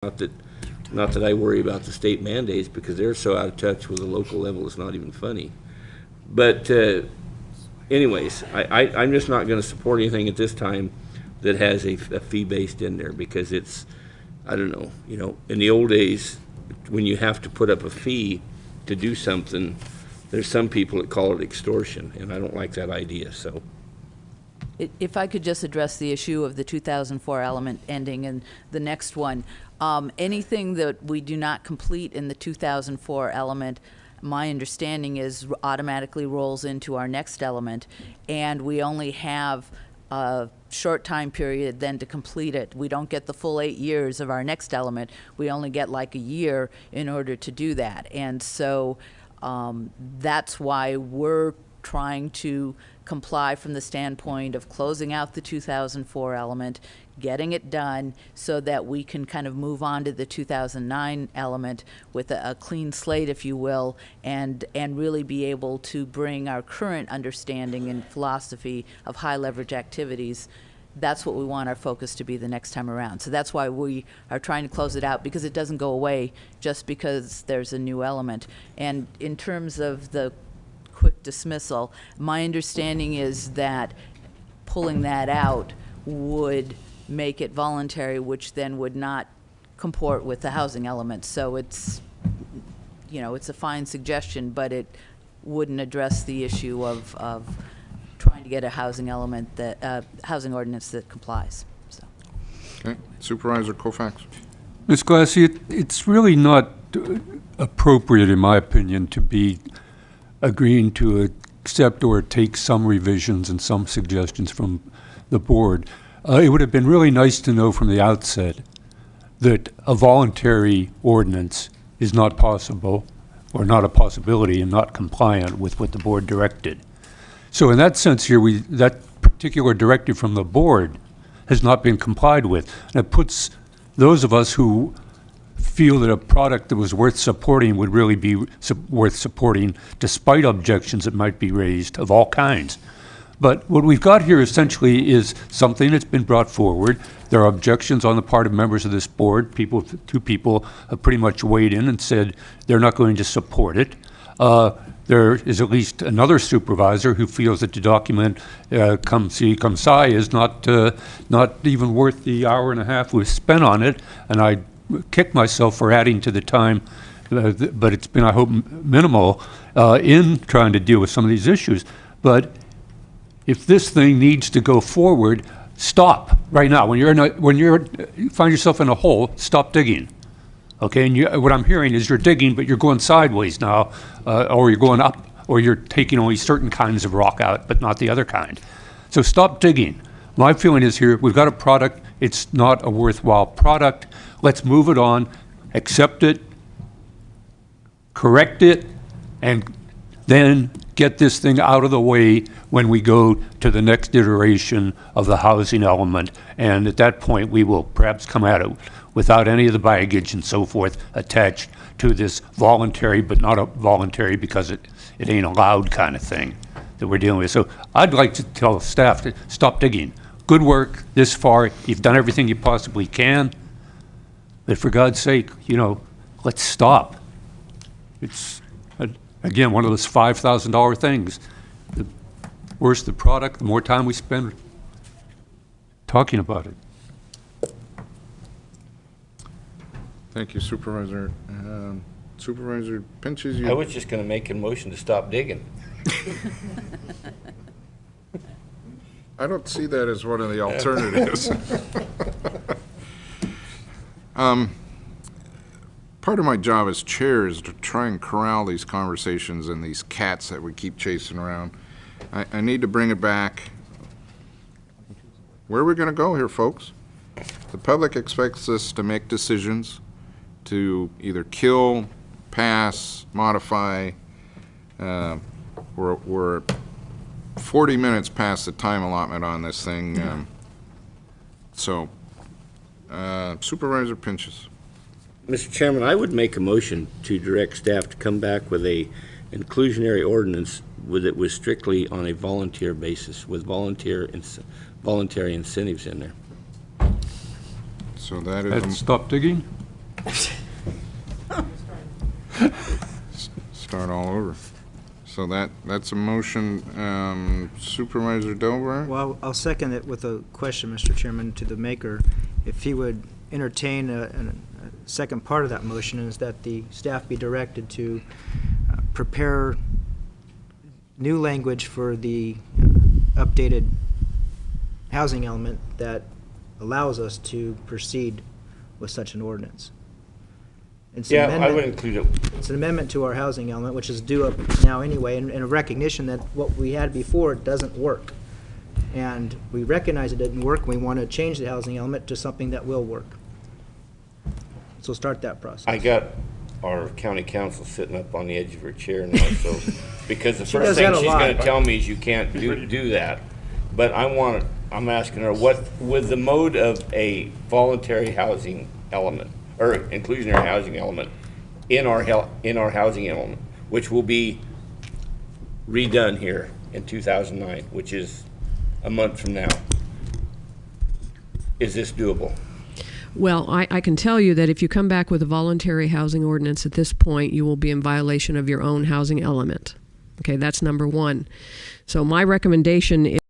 Not that I worry about the state mandates, because they're so out of touch with the local level, it's not even funny. But anyways, I'm just not going to support anything at this time that has a fee based in there, because it's, I don't know, in the old days, when you have to put up a fee to do something, there's some people that call it extortion, and I don't like that idea, so. If I could just address the issue of the 2004 element ending and the next one. Anything that we do not complete in the 2004 element, my understanding is automatically rolls into our next element, and we only have a short time period then to complete it. We don't get the full 8 years of our next element. We only get like a year in order to do that. And so that's why we're trying to comply from the standpoint of closing out the 2004 element, getting it done so that we can kind of move on to the 2009 element with a clean slate, if you will, and really be able to bring our current understanding and philosophy of high leverage activities. That's what we want our focus to be the next time around. So that's why we are trying to close it out, because it doesn't go away just because there's a new element. And in terms of the quick dismissal, my understanding is that pulling that out would make it voluntary, which then would not comport with the housing element. So it's, it's a fine suggestion, but it wouldn't address the issue of trying to get a housing element that housing ordinance that complies. So. Okay, Supervisor Koufax. Ms. Glassy, it's really not appropriate, in my opinion, to be agreeing to accept or take some revisions and some suggestions from the board. It would have been really nice to know from the outset that a voluntary ordinance is not possible, or not a possibility, and not compliant with what the board directed. So in that sense here, that particular directive from the board has not been complied with. And it puts those of us who feel that a product that was worth supporting would really be worth supporting, despite objections that might be raised of all kinds. But what we've got here essentially is something that's been brought forward. There are objections on the part of members of this board. Two people have pretty much weighed in and said they're not going to support it. There is at least another supervisor who feels that the document, come see, come si, is not even worth the hour and a half we've spent on it, and I kick myself for adding to the time, but it's been, I hope, minimal in trying to deal with some of these issues. But if this thing needs to go forward, stop right now. When you find yourself in a hole, stop digging. Okay, and what I'm hearing is you're digging, but you're going sideways now, or you're going up, or you're taking only certain kinds of rock out, but not the other kind. So stop digging. My feeling is here, we've got a product, it's not a worthwhile product. Let's move it on, accept it, correct it, and then get this thing out of the way when we go to the next iteration of the housing element. And at that point, we will perhaps come at it without any of the baggage and so forth attached to this voluntary, but not a voluntary because it ain't allowed kind of thing that we're dealing with. So I'd like to tell staff to stop digging. Good work this far. You've done everything you possibly can. But for God's sake, let's stop. It's, again, one of those $5,000 things. The worse the product, the more time we spend talking about it. Thank you, Supervisor. Supervisor Pinches, I was just going to make a motion to stop digging. I don't see that as one of the alternatives. Part of my job as chair is to try and corral these conversations and these cats that we keep chasing around. I need to bring it back. Where are we going to go here, folks? The public expects us to make decisions, to either kill, pass, modify. We're 40 minutes past the time allotment on this thing. Supervisor Pinches. Mr. Chairman, I would make a motion to direct staff to come back with a inclusionary ordinance that was strictly on a volunteer basis, with voluntary incentives in there. So that is Stop digging? Start all over. So that's a motion. Supervisor Delbert? Well, I'll second it with a question, Mr. Chairman, to the maker. If he would entertain a second part of that motion, is that the staff be directed to prepare new language for the updated housing element that allows us to proceed with such an ordinance. It's an Yeah, I amendment- would include it. It's an amendment to our housing element, which is due up now anyway, and a recognition that what we had before doesn't work. And we recognize it didn't work, and we want to change the housing element to something that will work. So start that process. I got our county council sitting up on the edge of her chair now, so, because the She first does thing that a she's lot. gonna tell me is you can't do that. But I'm asking her, what, with the mode of a voluntary housing element, or inclusionary housing element, in our housing element, which will be redone here in 2009, which is a month from now, is this doable? Well, I can tell you that if you come back with a voluntary housing ordinance at this point, you will be in violation of your own housing element. Okay, that's number one. So my recommendation is